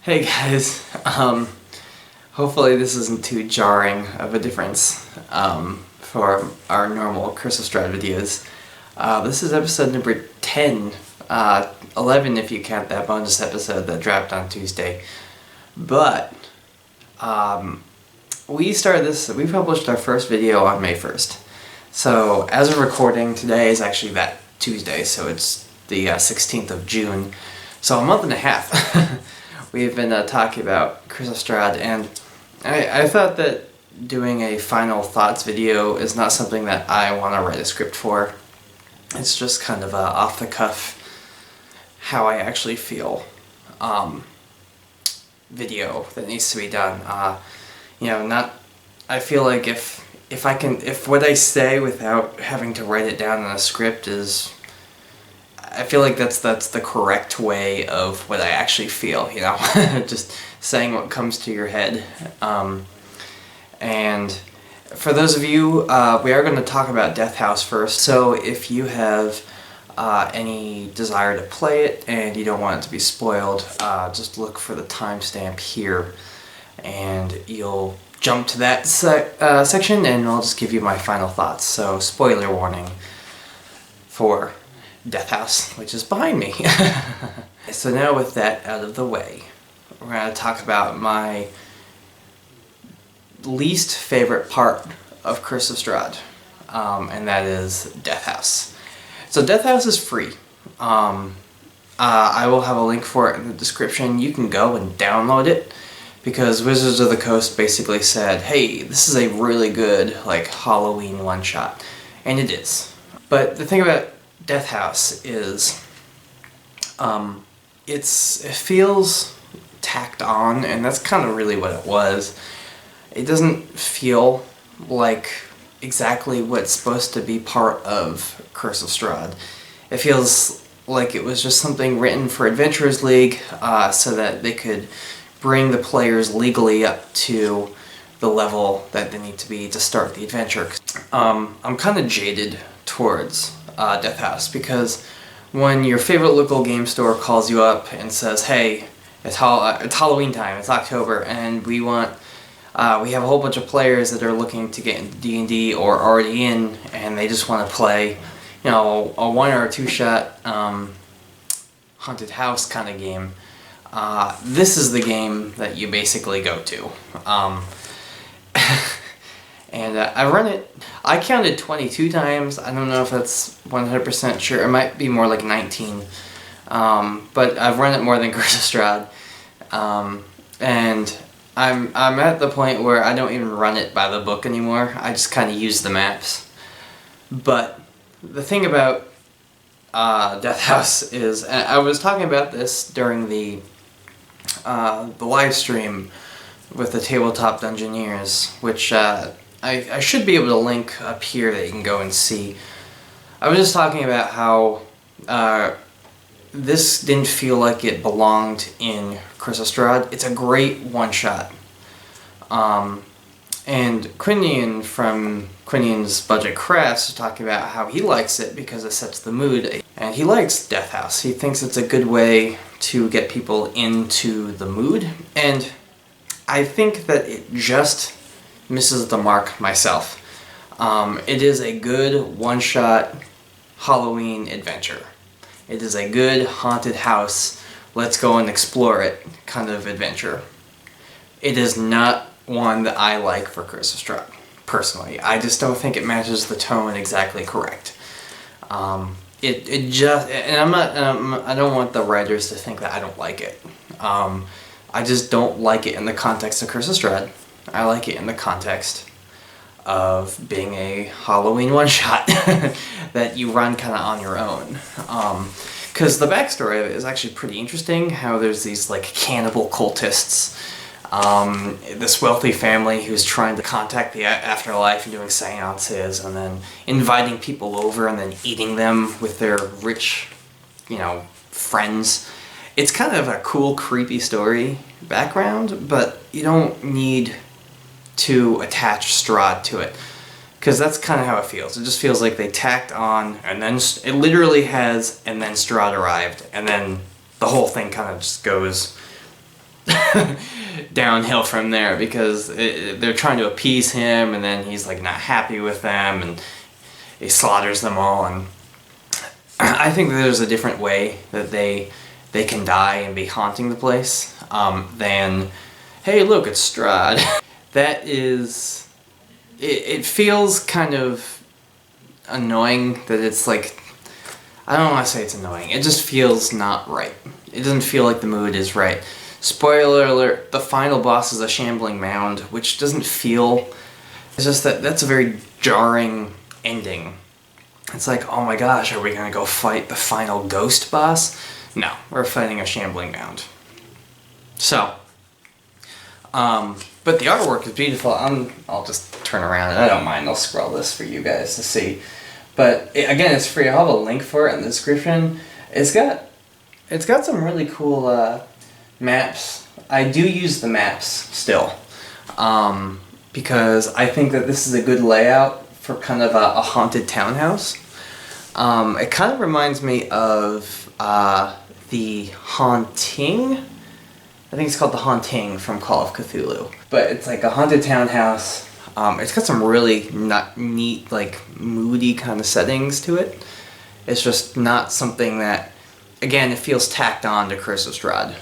Hey guys, hopefully this isn't too jarring of a difference for our normal Curse of Strahd videos. This is episode number 10, 11 if you count that bonus episode that dropped on Tuesday. But we published our first video on May 1st. So as of recording, today is actually that Tuesday, so it's the 16th of June. So a month and a half. We've been talking about Curse of Strahd, and I thought that doing a final thoughts video is not something that I want to write a script for. It's just kind of a off-the-cuff, how I actually feel video that needs to be done. I feel like if what I say without having to write it down in a script I feel like that's the correct way of what I actually feel, just saying what comes to your head. And for those of you, we are going to talk about Death House first, so if you have any desire to play it and you don't want it to be spoiled, just look for the timestamp here and you'll jump to that section and I'll just give you my final thoughts. So spoiler warning for Death House, which is behind me. So now with that out of the way, we're going to talk about my least favorite part of Curse of Strahd, and that is Death House. So Death House is free. I will have a link for it in the description. You can go and download it, because Wizards of the Coast basically said, hey, this is a really good Halloween one-shot, and it is. But the thing about Death House is, it feels tacked on, and that's kind of really what it was. It doesn't feel like exactly what's supposed to be part of Curse of Strahd. It feels like it was just something written for Adventurers League, so that they could bring the players legally up to the level that they need to be to start the adventure. I'm kind of jaded towards Death House, because when your favorite local game store calls you up and says, hey, it's Halloween time, it's October, and we have a whole bunch of players that are looking to get into D&D or already in, and they just want to play, a one or two shot haunted house kind of game, this is the game that you basically go to. And I run it, I counted 22 times, I don't know if that's 100% sure, it might be more like 19, but I've run it more than Curse of Strahd, and I'm at the point where I don't even run it by the book anymore, I just kind of use the maps. But the thing about Death House is, and I was talking about this during the live stream with the Tabletop Dungeoneers, which I should be able to link up here that you can go and see. I was just talking about how this didn't feel like it belonged in Curse of Strahd. It's a great one-shot. And Quinian from Quinian's Budget Crafts was talking about how he likes it because it sets the mood. And he likes Death House. He thinks it's a good way to get people into the mood. And I think that it just misses the mark myself. It is a good one-shot Halloween adventure. It is a good haunted house, let's go and explore it kind of adventure. It is not one that I like for Curse of Strahd, personally. I just don't think it matches the tone exactly correct. It just, and I don't want the writers to think that I don't like it. I just don't like it in the context of Curse of Strahd. I like it in the context of being a Halloween one-shot that you run kind of on your own. Because the backstory of it is actually pretty interesting, how there's these cannibal cultists, this wealthy family who's trying to contact the afterlife and doing seances and then inviting people over and then eating them with their rich, friends. It's kind of a cool, creepy story background, but you don't need to attach Strahd to it, because that's kind of how it feels. It just feels like they tacked on, and then it literally has, and then Strahd arrived, and then the whole thing kind of just goes downhill from there, because they're trying to appease him, and then he's like not happy with them, and he slaughters them all. And I think that there's a different way that they can die and be haunting the place than, hey, look, it's Strahd. That is, it feels kind of annoying that it's like, I don't want to say it's annoying, it just feels not right. It doesn't feel like the mood is right. Spoiler alert, the final boss is a shambling mound, which doesn't feel, it's just that's a very jarring ending. It's like, oh my gosh, are we gonna go fight the final ghost boss? No, we're fighting a shambling mound. So, but the artwork is beautiful. I'll just turn around, and I don't mind, I'll scroll this for you guys to see. But again, it's free. I'll have a link for it in the description. It's got some really cool maps. I do use the maps still, because I think that this is a good layout for kind of a haunted townhouse. It kind of reminds me of the Haunting. I think it's called The Haunting from Call of Cthulhu. But it's like a haunted townhouse. It's got some really neat, like, moody kind of settings to it. It's just not something that, again, it feels tacked on to Curse of Strahd.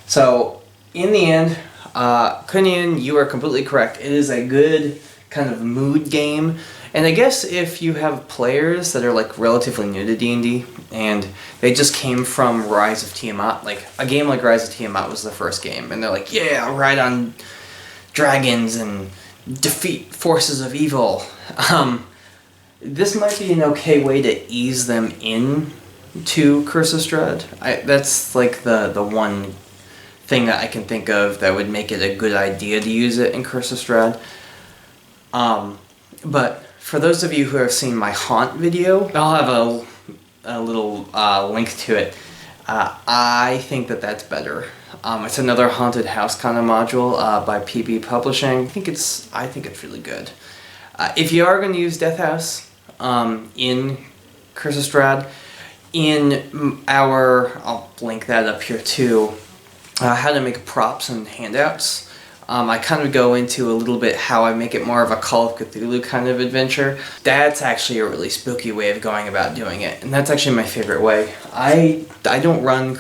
So, in the end, Kunyan, you are completely correct. It is a good kind of mood game. And I guess if you have players that are like relatively new to D&D and they just came from Rise of Tiamat, like a game like Rise of Tiamat was the first game, and they're like, yeah, I'll ride on dragons and defeat forces of evil. This might be an okay way to ease them in to Curse of Strahd. That's like the one thing that I can think of that would make it a good idea to use it in Curse of Strahd. But for those of you who have seen my Haunt video, I'll have a little link to it. I think that that's better. It's another haunted house kind of module by PB Publishing. I think it's really good. If you are going to use Death House in Curse of Strahd, in I'll link that up here too, how to make props and handouts. I kind of go into a little bit how I make it more of a Call of Cthulhu kind of adventure. That's actually a really spooky way of going about doing it, and that's actually my favorite way. I don't run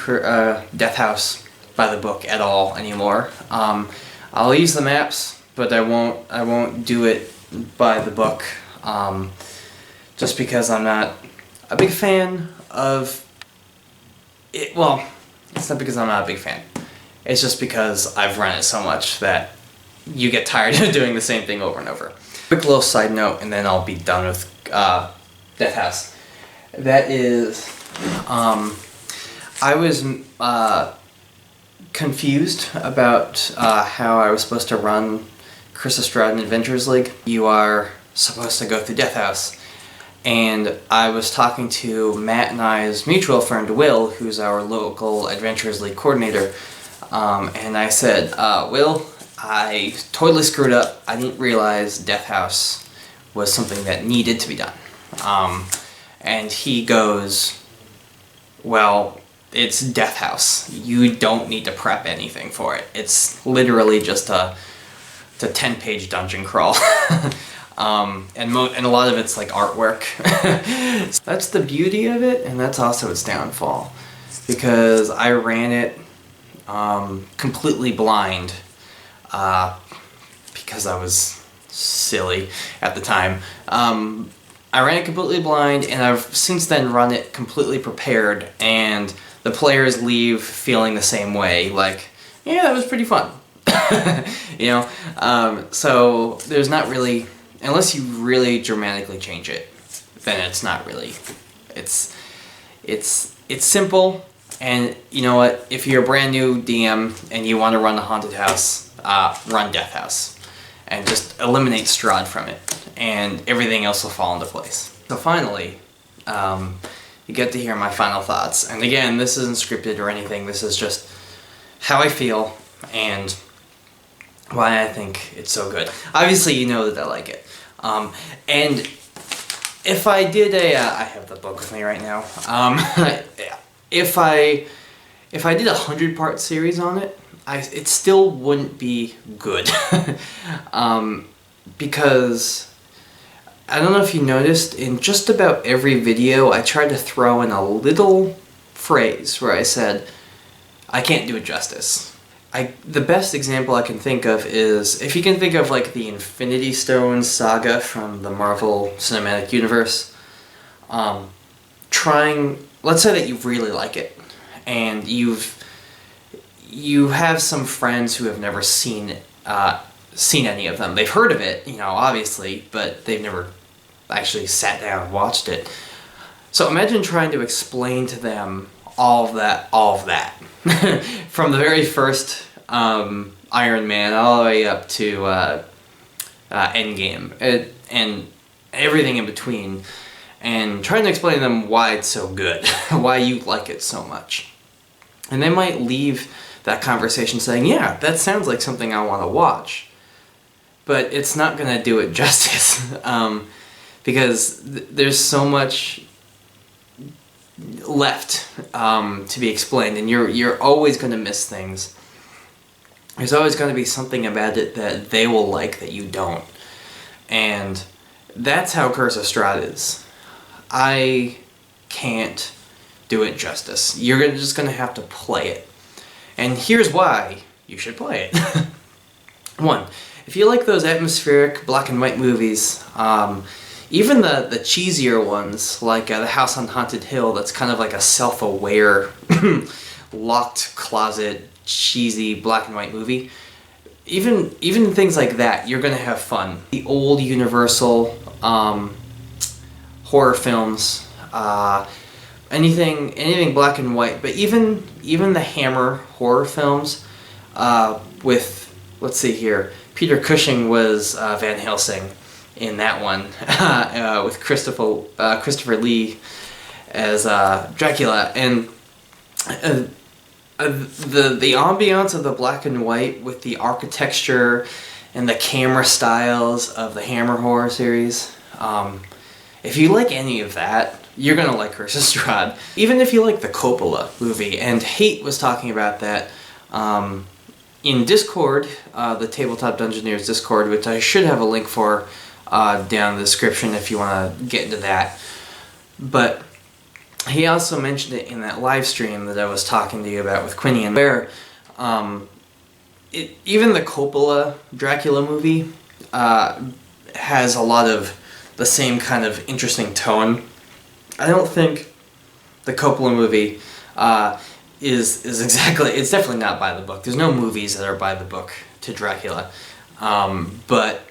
Death House by the book at all anymore. I'll use the maps, but I won't do it by the book, just because I'm not a big fan of it. Well, it's not because I'm not a big fan. It's just because I've run it so much that you get tired of doing the same thing over and over. Quick little side note, and then I'll be done with Death House. That is, I was confused about how I was supposed to run Curse of Strahd Adventures League. You are supposed to go through Death House. And I was talking to Matt and I's mutual friend Will, who's our local Adventures League coordinator. And I said, Will, I totally screwed up. I didn't realize Death House was something that needed to be done. And he goes, well, it's Death House. You don't need to prep anything for it. It's literally just a 10-page dungeon crawl. And a lot of it's like artwork. That's the beauty of it, and that's also its downfall. Because I ran it completely blind, because I was silly at the time. I ran it completely blind, and I've since then run it completely prepared, and the players leave feeling the same way, like, yeah, that was pretty fun. You know? So there's not really, unless you really dramatically change it, then it's not really, it's simple. And you know what, if you're a brand new DM and you want to run a haunted house, run Death House. And just eliminate Strahd from it. And everything else will fall into place. So finally, you get to hear my final thoughts. And again, this isn't scripted or anything, this is just how I feel and why I think it's so good. Obviously you know that I like it. And if I did I have the book with me right now. If if I did a 100-part series on it, it still wouldn't be good. Because I don't know if you noticed, in just about every video I tried to throw in a little phrase where I said, I can't do it justice. The best example I can think of is, if you can think of like the Infinity Stone saga from the Marvel Cinematic Universe, let's say that you really like it, and you have some friends who have never seen any of them. They've heard of it, obviously, but they've never actually sat down and watched it. So imagine trying to explain to them all of that. From the very first Iron Man all the way up to Endgame, and everything in between, and trying to explain to them why it's so good, why you like it so much. And they might leave that conversation saying, yeah, that sounds like something I want to watch. But it's not going to do it justice, because there's so much left to be explained, and you're always going to miss things. There's always going to be something about it that they will like that you don't. And that's how Curse of Strahd is. I can't do it justice. You're just going to have to play it. And here's why you should play it. One, if you like those atmospheric black and white movies, even the cheesier ones, like The House on Haunted Hill, that's kind of like a self-aware, locked closet, cheesy black and white movie, even things like that, you're going to have fun. The old Universal horror films, anything black and white, but even the Hammer horror films, with, let's see here, Peter Cushing was Van Helsing in that one, with Christopher Lee as Dracula, and the ambiance of the black and white with the architecture and the camera styles of the Hammer horror series. If you like any of that, you're gonna like Curse of Strahd. Even if you like the Coppola movie, and Hate was talking about that in Discord, the Tabletop Dungeoneers Discord, which I should have a link for down in the description if you want to get into that. But he also mentioned it in that live stream that I was talking to you about with Quinian, where even the Coppola Dracula movie has a lot of the same kind of interesting tone. I don't think the Coppola movie is exactly, it's definitely not by the book. There's no movies that are by the book to Dracula, but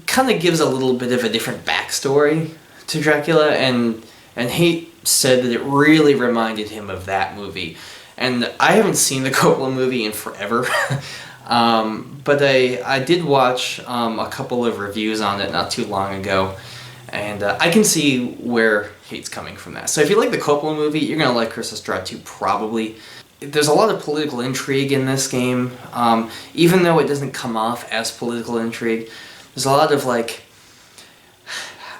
kind of gives a little bit of a different backstory to Dracula, and he said that it really reminded him of that movie. And I haven't seen the Coppola movie in forever, but I did watch a couple of reviews on it not too long ago, and I can see where Hate's coming from that. So if you like the Coppola movie, you're going to like Curse of Strahd too, probably. There's a lot of political intrigue in this game, even though it doesn't come off as political intrigue. There's a lot of, like,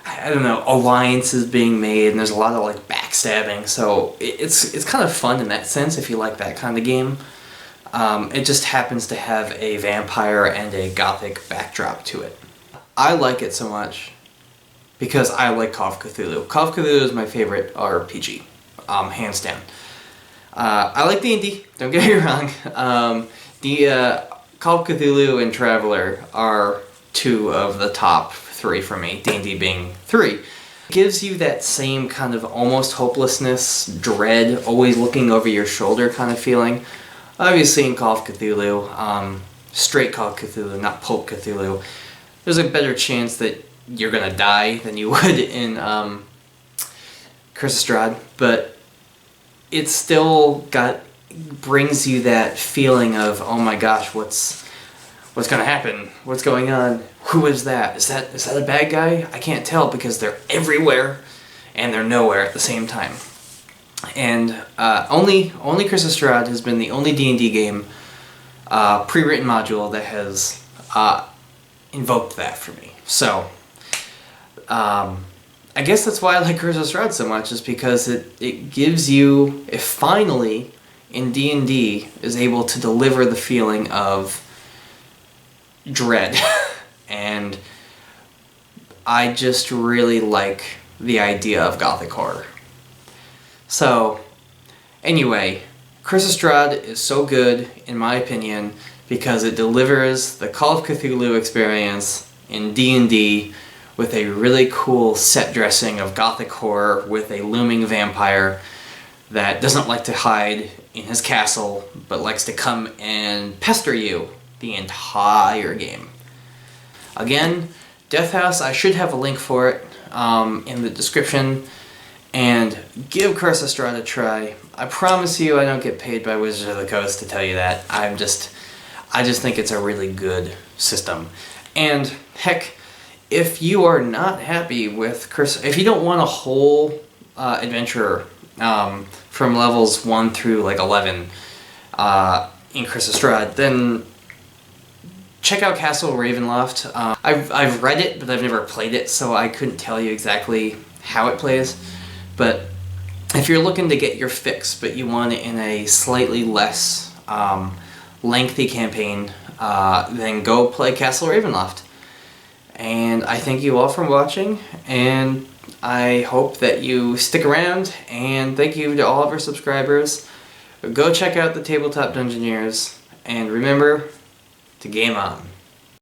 I don't know, alliances being made, and there's a lot of, like, backstabbing, so it's kind of fun in that sense if you like that kind of game. It just happens to have a vampire and a gothic backdrop to it. I like it so much because I like Call of Cthulhu. Call of Cthulhu is my favorite RPG, hands down. I like D&D, don't get me wrong. Call of Cthulhu and Traveler are two of the top three for me, D&D being 3. It gives you that same kind of almost hopelessness, dread, always looking over your shoulder kind of feeling. Obviously in Call of Cthulhu, straight Call of Cthulhu, not Pulp Cthulhu, there's a better chance that you're gonna die than you would in Curse of Strahd, but it still brings you that feeling of, oh my gosh, what's gonna happen? What's going on? Who is that? Is that a bad guy? I can't tell because they're everywhere and they're nowhere at the same time. And only Curse of Strahd has been the only D&D game pre-written module that has invoked that for me. So I I guess that's why I like Curse of Strahd so much, is because it gives you, it finally, in D&D, is able to deliver the feeling of dread. And I just really like the idea of Gothic horror. So, anyway, Curse of Strahd is so good, in my opinion, because it delivers the Call of Cthulhu experience in D&D with a really cool set dressing of Gothic horror with a looming vampire that doesn't like to hide in his castle, but likes to come and pester you the entire game. Again, Death House, I should have a link for it in the description, and give Curse of Strahd a try. I promise you I don't get paid by Wizards of the Coast to tell you that. I just think it's a really good system. And heck, if you are not happy with Curse, if you don't want a whole adventure from levels 1 through like 11 in Curse of Strahd, then check out Castle Ravenloft. I've read it, but I've never played it, so I couldn't tell you exactly how it plays. But if you're looking to get your fix, but you want it in a slightly less lengthy campaign, then go play Castle Ravenloft. And I thank you all for watching, and I hope that you stick around, and thank you to all of our subscribers. Go check out the Tabletop Dungeoneers, and remember to game on.